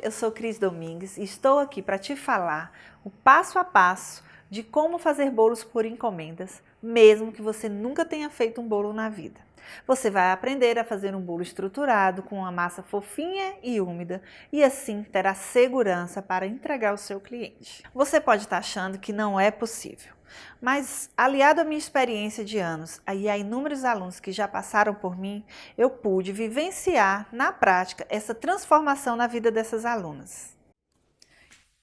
eu sou Cris Domingues e estou aqui para te falar o passo a passo de como fazer bolos por encomendas, mesmo que você nunca tenha feito um bolo na vida. Você vai aprender a fazer um bolo estruturado com uma massa fofinha e úmida e assim terá segurança para entregar ao seu cliente. Você pode estar achando que não é possível, mas aliado à minha experiência de anos e a inúmeros alunos que já passaram por mim, eu pude vivenciar na prática essa transformação na vida dessas alunas.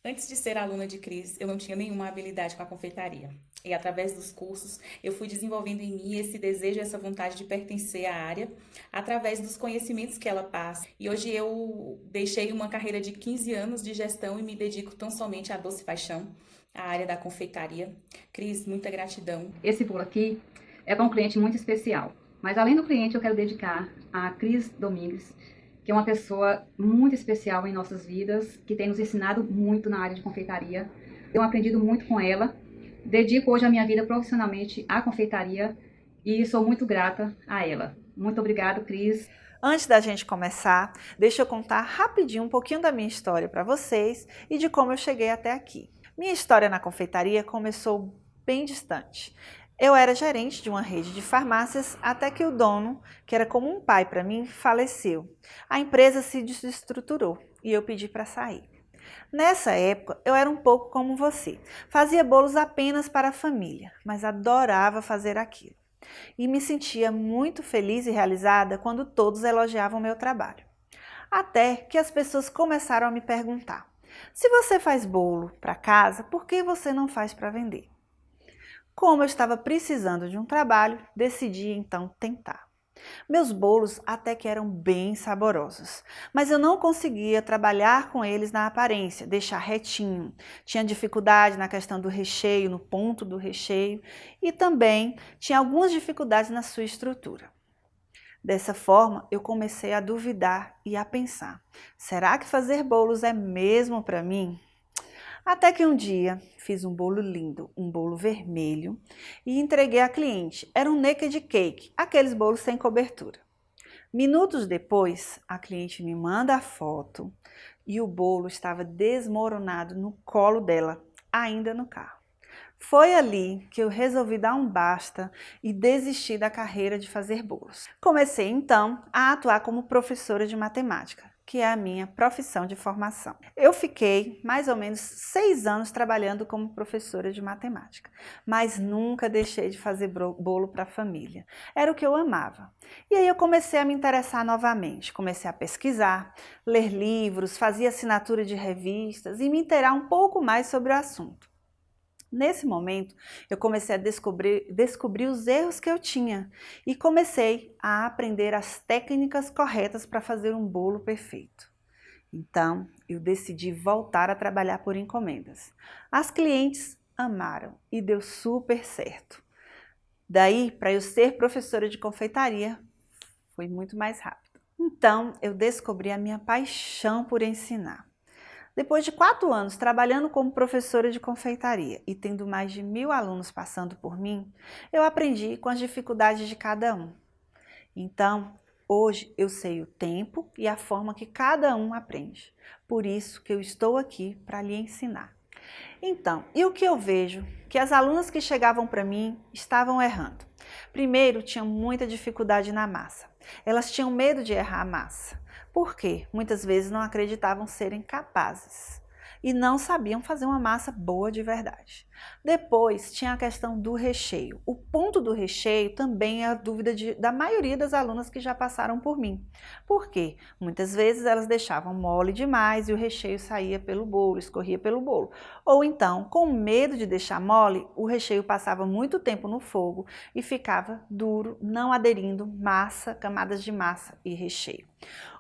Antes de ser aluna de Cris, eu não tinha nenhuma habilidade com a confeitaria. E através dos cursos, eu fui desenvolvendo em mim esse desejo, essa vontade de pertencer à área, através dos conhecimentos que ela passa. E hoje eu deixei uma carreira de 15 anos de gestão e me dedico tão somente à doce paixão, à área da confeitaria. Cris, muita gratidão. Esse bolo aqui é para um cliente muito especial. Mas além do cliente, eu quero dedicar a Cris Domingues, que é uma pessoa muito especial em nossas vidas, que tem nos ensinado muito na área de confeitaria. Eu tenho aprendido muito com ela. Dedico hoje a minha vida profissionalmente à confeitaria e sou muito grata a ela. Muito obrigada, Cris. Antes da gente começar, deixa eu contar rapidinho um pouquinho da minha história para vocês e de como eu cheguei até aqui. Minha história na confeitaria começou bem distante. Eu era gerente de uma rede de farmácias até que o dono, que era como um pai para mim, faleceu. A empresa se desestruturou e eu pedi para sair. Nessa época, eu era um pouco como você. Fazia bolos apenas para a família, mas adorava fazer aquilo. E me sentia muito feliz e realizada quando todos elogiavam meu trabalho. Até que as pessoas começaram a me perguntar: se você faz bolo para casa, por que você não faz para vender? Como eu estava precisando de um trabalho, decidi então tentar. Meus bolos até que eram bem saborosos, mas eu não conseguia trabalhar com eles na aparência, deixar retinho. Tinha dificuldade na questão do recheio, no ponto do recheio e também tinha algumas dificuldades na sua estrutura. Dessa forma, eu comecei a duvidar e a pensar: será que fazer bolos é mesmo para mim? Até que um dia fiz um bolo lindo, um bolo vermelho, e entreguei à cliente. Era um naked cake, aqueles bolos sem cobertura. Minutos depois, a cliente me manda a foto e o bolo estava desmoronado no colo dela, ainda no carro. Foi ali que eu resolvi dar um basta e desistir da carreira de fazer bolos. Comecei então a atuar como professora de matemática, que é a minha profissão de formação. Eu fiquei mais ou menos 6 anos trabalhando como professora de matemática, mas nunca deixei de fazer bolo para a família. Era o que eu amava. E aí eu comecei a me interessar novamente, comecei a pesquisar, ler livros, fazia assinatura de revistas e me inteirar um pouco mais sobre o assunto. Nesse momento, eu comecei a descobrir os erros que eu tinha e comecei a aprender as técnicas corretas para fazer um bolo perfeito. Então, eu decidi voltar a trabalhar por encomendas. As clientes amaram e deu super certo. Daí, para eu ser professora de confeitaria, foi muito mais rápido. Então, eu descobri a minha paixão por ensinar. Depois de 4 anos trabalhando como professora de confeitaria e tendo mais de 1000 alunos passando por mim, eu aprendi com as dificuldades de cada um. Então, hoje eu sei o tempo e a forma que cada um aprende. Por isso que eu estou aqui para lhe ensinar. Então, e o que eu vejo? Que as alunas que chegavam para mim estavam errando. Primeiro, tinham muita dificuldade na massa. Elas tinham medo de errar a massa. Por quê? Muitas vezes não acreditavam serem capazes e não sabiam fazer uma massa boa de verdade. Depois tinha a questão do recheio. O ponto do recheio também é a dúvida da maioria das alunas que já passaram por mim. Por quê? Muitas vezes elas deixavam mole demais e o recheio saía pelo bolo, escorria pelo bolo. Ou então, com medo de deixar mole, o recheio passava muito tempo no fogo e ficava duro, não aderindo massa, camadas de massa e recheio.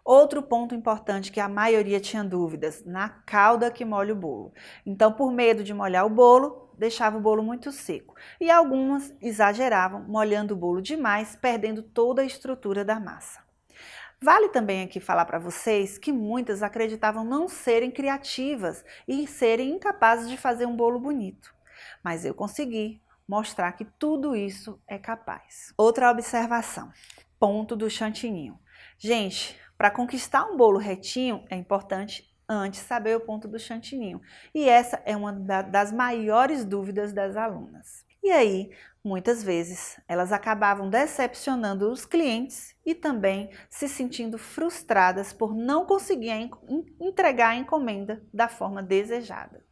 Outro ponto importante que a maioria tinha dúvidas, na calda que molha o bolo. Então, por medo de molhar o bolo, deixava o bolo muito seco. E algumas exageravam, molhando o bolo demais, perdendo toda a estrutura da massa. Vale também aqui falar para vocês que muitas acreditavam não serem criativas e serem incapazes de fazer um bolo bonito. Mas eu consegui mostrar que tudo isso é capaz. Outra observação, ponto do chantininho. Gente, para conquistar um bolo retinho é importante antes saber o ponto do chantininho. E essa é uma das maiores dúvidas das alunas. E aí, muitas vezes, elas acabavam decepcionando os clientes e também se sentindo frustradas por não conseguir entregar a encomenda da forma desejada.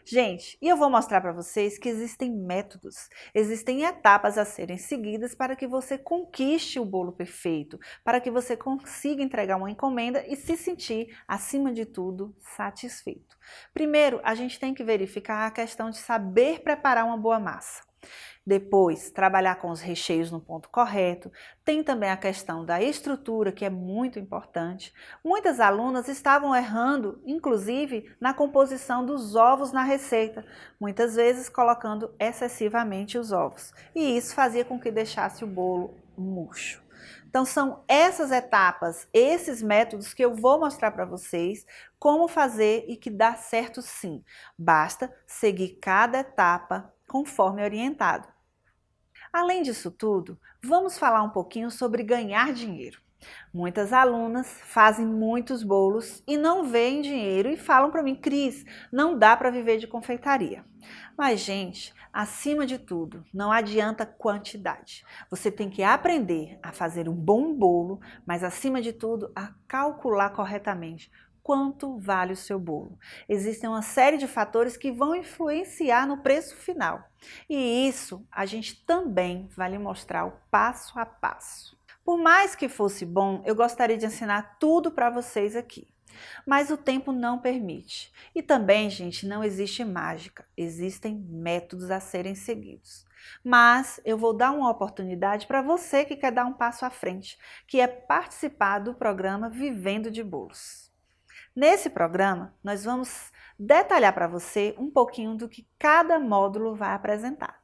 Gente, e eu vou mostrar para vocês que existem métodos, existem etapas a serem seguidas para que você conquiste o bolo perfeito, para que você consiga entregar uma encomenda e se sentir, acima de tudo, satisfeito. Primeiro, a gente tem que verificar a questão de saber preparar uma boa massa. Depois, trabalhar com os recheios no ponto correto. Tem também a questão da estrutura, que é muito importante. Muitas alunas estavam errando, inclusive, na composição dos ovos na receita, muitas vezes colocando excessivamente os ovos. E isso fazia com que deixasse o bolo murcho. Então, são essas etapas, esses métodos que eu vou mostrar para vocês como fazer e que dá certo sim. Basta seguir cada etapa conforme orientado. Além disso tudo, vamos falar um pouquinho sobre ganhar dinheiro. Muitas alunas fazem muitos bolos e não veem dinheiro e falam para mim, Cris, não dá para viver de confeitaria. Mas, gente, acima de tudo, não adianta quantidade. Você tem que aprender a fazer um bom bolo, mas acima de tudo, a calcular corretamente quanto vale o seu bolo. Existem uma série de fatores que vão influenciar no preço final. E isso a gente também vai lhe mostrar o passo a passo. Por mais que fosse bom, eu gostaria de ensinar tudo para vocês aqui. Mas o tempo não permite. E também, gente, não existe mágica. Existem métodos a serem seguidos. Mas eu vou dar uma oportunidade para você que quer dar um passo à frente, que é participar do programa Vivendo de Bolos. Nesse programa, nós vamos detalhar para você um pouquinho do que cada módulo vai apresentar.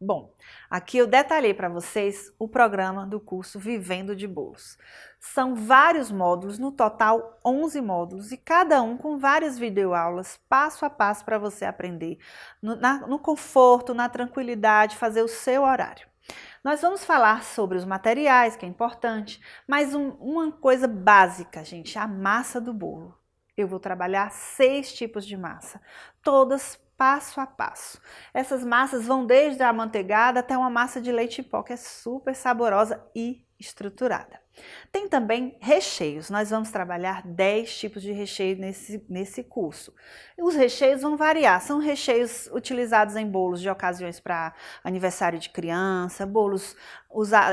Bom, aqui eu detalhei para vocês o programa do curso Vivendo de Bolos. São vários módulos, no total 11 módulos, e cada um com várias videoaulas, passo a passo para você aprender no conforto, na tranquilidade, fazer o seu horário. Nós vamos falar sobre os materiais, que é importante, mas uma coisa básica, gente, a massa do bolo. Eu vou trabalhar 6 tipos de massa, todas passo a passo. Essas massas vão desde a amanteigada até uma massa de leite em pó, que é super saborosa e estruturada. Tem também recheios, nós vamos trabalhar 10 tipos de recheio nesse curso. Os recheios vão variar, são recheios utilizados em bolos de ocasiões para aniversário de criança,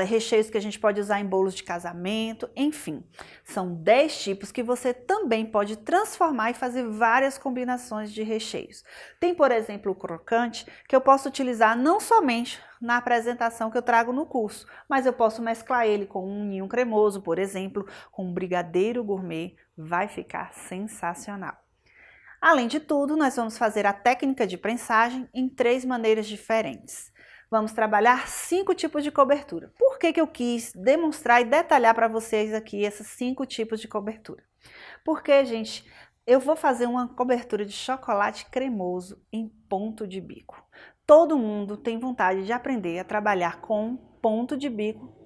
recheios que a gente pode usar em bolos de casamento, enfim. São 10 tipos que você também pode transformar e fazer várias combinações de recheios. Tem, por exemplo, o crocante, que eu posso utilizar não somente na apresentação que eu trago no curso, mas eu posso mesclar ele com um ninho cremoso, por exemplo, com um brigadeiro gourmet, vai ficar sensacional. Além de tudo, nós vamos fazer a técnica de prensagem em 3 maneiras diferentes. Vamos trabalhar 5 tipos de cobertura. Por que eu quis demonstrar e detalhar para vocês aqui esses 5 tipos de cobertura? Porque, gente, eu vou fazer uma cobertura de chocolate cremoso em ponto de bico. Todo mundo tem vontade de aprender a trabalhar com ponto de bico,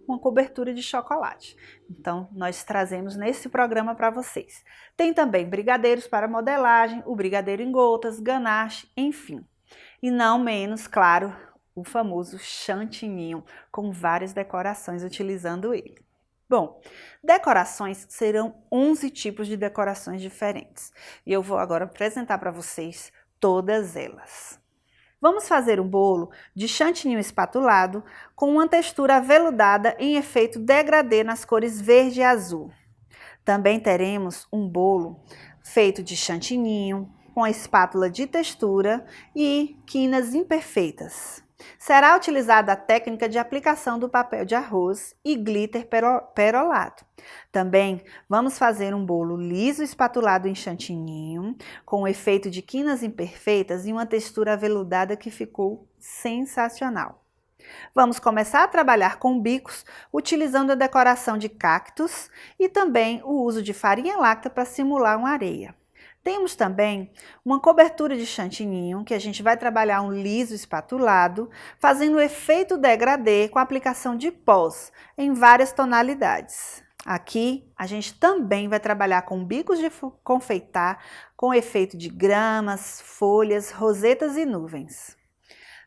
uma cobertura de chocolate. Então, nós trazemos nesse programa para vocês. Tem também brigadeiros para modelagem, o brigadeiro em gotas, ganache, enfim. E não menos, claro, o famoso chantininho, com várias decorações utilizando ele. Bom, decorações serão 11 tipos de decorações diferentes. E eu vou agora apresentar para vocês todas elas. Vamos fazer um bolo de chantininho espatulado com uma textura aveludada em efeito degradê nas cores verde e azul. Também teremos um bolo feito de chantininho, com a espátula de textura e quinas imperfeitas. Será utilizada a técnica de aplicação do papel de arroz e glitter perolado. Também vamos fazer um bolo liso espatulado em chantininho, com o efeito de quinas imperfeitas e uma textura aveludada que ficou sensacional. Vamos começar a trabalhar com bicos, utilizando a decoração de cactos e também o uso de farinha láctea para simular uma areia. Temos também uma cobertura de chantininho, que a gente vai trabalhar um liso espatulado, fazendo o efeito degradê com a aplicação de pós em várias tonalidades. Aqui a gente também vai trabalhar com bicos de confeitar com efeito de gramas, folhas, rosetas e nuvens.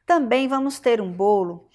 Também vamos ter um bolo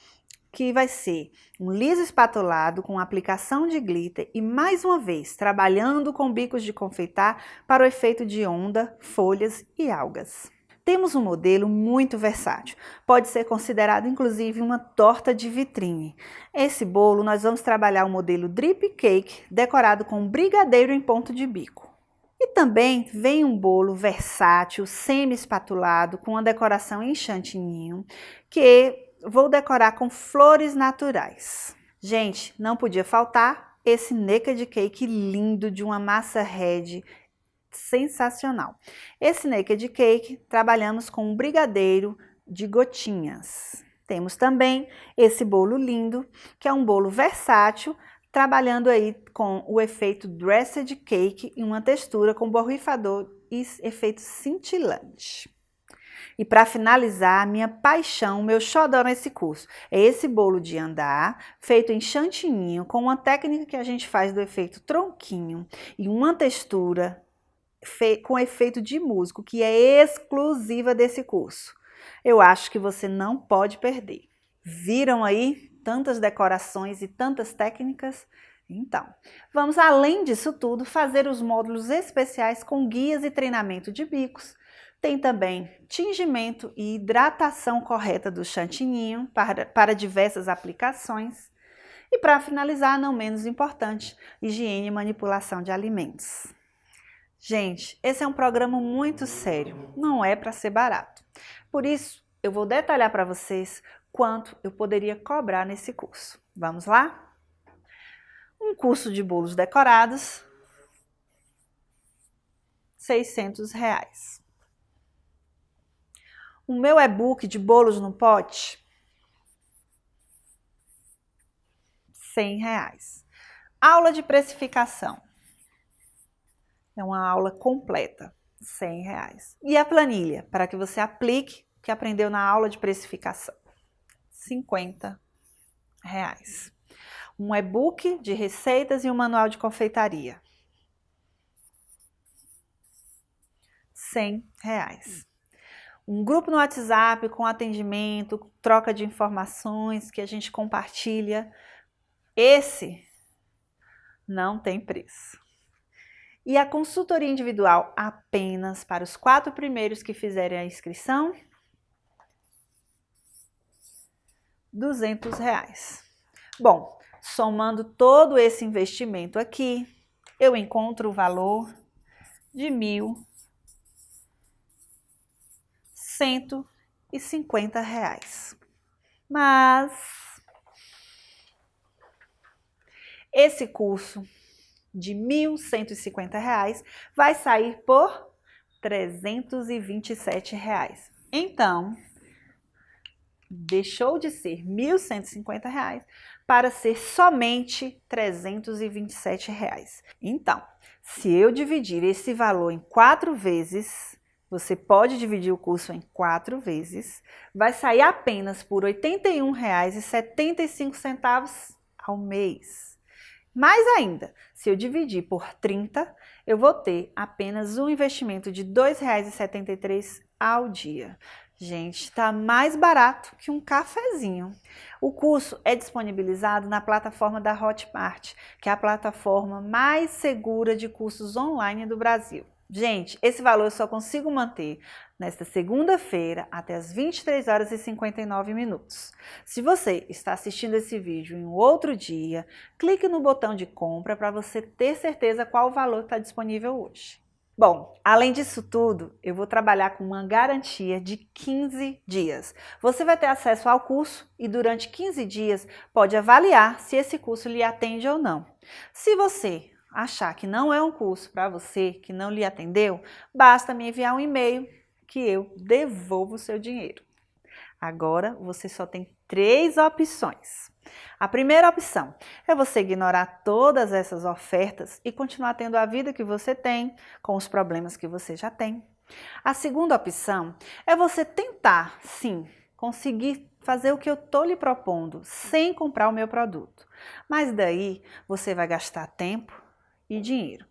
que vai ser um liso espatulado com aplicação de glitter e mais uma vez trabalhando com bicos de confeitar para o efeito de onda, folhas e algas. Temos um modelo muito versátil, pode ser considerado inclusive uma torta de vitrine. Esse bolo nós vamos trabalhar o modelo Drip Cake decorado com brigadeiro em ponto de bico. E também vem um bolo versátil, semi-espatulado com uma decoração em chantininho que vou decorar com flores naturais. Gente, não podia faltar esse naked cake lindo de uma massa red sensacional. Esse naked cake trabalhamos com um brigadeiro de gotinhas. Temos também esse bolo lindo, que é um bolo versátil, trabalhando aí com o efeito dressed cake e uma textura com borrifador e efeito cintilante. E para finalizar, minha paixão, meu xodó nesse curso, é esse bolo de andar, feito em chantininho, com uma técnica que a gente faz do efeito tronquinho e uma textura com efeito de músico, que é exclusiva desse curso. Eu acho que você não pode perder. Viram aí tantas decorações e tantas técnicas? Então, vamos além disso tudo fazer os módulos especiais com guias e treinamento de bicos. Tem também tingimento e hidratação correta do chantininho para diversas aplicações. E para finalizar, não menos importante, higiene e manipulação de alimentos. Gente, esse é um programa muito sério, não é para ser barato. Por isso, eu vou detalhar para vocês quanto eu poderia cobrar nesse curso. Vamos lá? Um curso de bolos decorados, R$600. O meu e-book de bolos no pote, R$100. Aula de precificação. É uma aula completa, R$100. E a planilha, para que você aplique o que aprendeu na aula de precificação, R$50. Um e-book de receitas e um manual de confeitaria, R$100. Um grupo no WhatsApp com atendimento, troca de informações que a gente compartilha. Esse não tem preço. E a consultoria individual apenas para os 4 primeiros que fizerem a inscrição, R$200. Bom, somando todo esse investimento aqui, eu encontro o valor de R$1.150. Mas esse curso de R$1.150 vai sair por R$327. Então, deixou de ser R$1.150 para ser somente R$327. Então, se eu dividir esse valor em 4 vezes, você pode dividir o curso em 4 vezes, vai sair apenas por R$ 81,75 ao mês. Mais ainda, se eu dividir por 30, eu vou ter apenas um investimento de R$ 2,73 ao dia. Gente, está mais barato que um cafezinho. O curso é disponibilizado na plataforma da Hotmart, que é a plataforma mais segura de cursos online do Brasil. Gente, esse valor eu só consigo manter nesta segunda-feira até as 23h59. Se você está assistindo esse vídeo em um outro dia, clique no botão de compra para você ter certeza qual valor está disponível hoje. Bom, além disso tudo, eu vou trabalhar com uma garantia de 15 dias. Você vai ter acesso ao curso e durante 15 dias pode avaliar se esse curso lhe atende ou não. Se você achar que não é um curso para você, que não lhe atendeu, basta me enviar um e-mail que eu devolvo o seu dinheiro. Agora você só tem 3 opções. A primeira opção é você ignorar todas essas ofertas e continuar tendo a vida que você tem, com os problemas que você já tem. A segunda opção é você tentar, sim, conseguir fazer o que eu estou lhe propondo, sem comprar o meu produto. Mas daí você vai gastar tempo e dinheiro.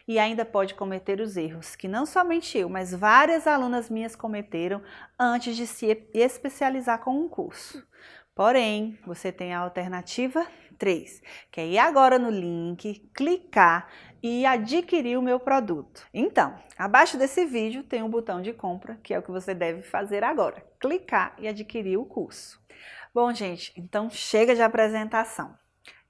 E ainda pode cometer os erros que não somente eu, mas várias alunas minhas cometeram antes de se especializar com um curso. Porém, você tem a alternativa 3, que é ir agora no link, clicar e adquirir o meu produto. Então, abaixo desse vídeo tem um botão de compra, que é o que você deve fazer agora, clicar e adquirir o curso. Bom, gente, então chega de apresentação.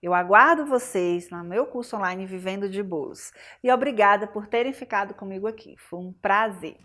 Eu aguardo vocês no meu curso online Vivendo de Bolos. E obrigada por terem ficado comigo aqui. Foi um prazer.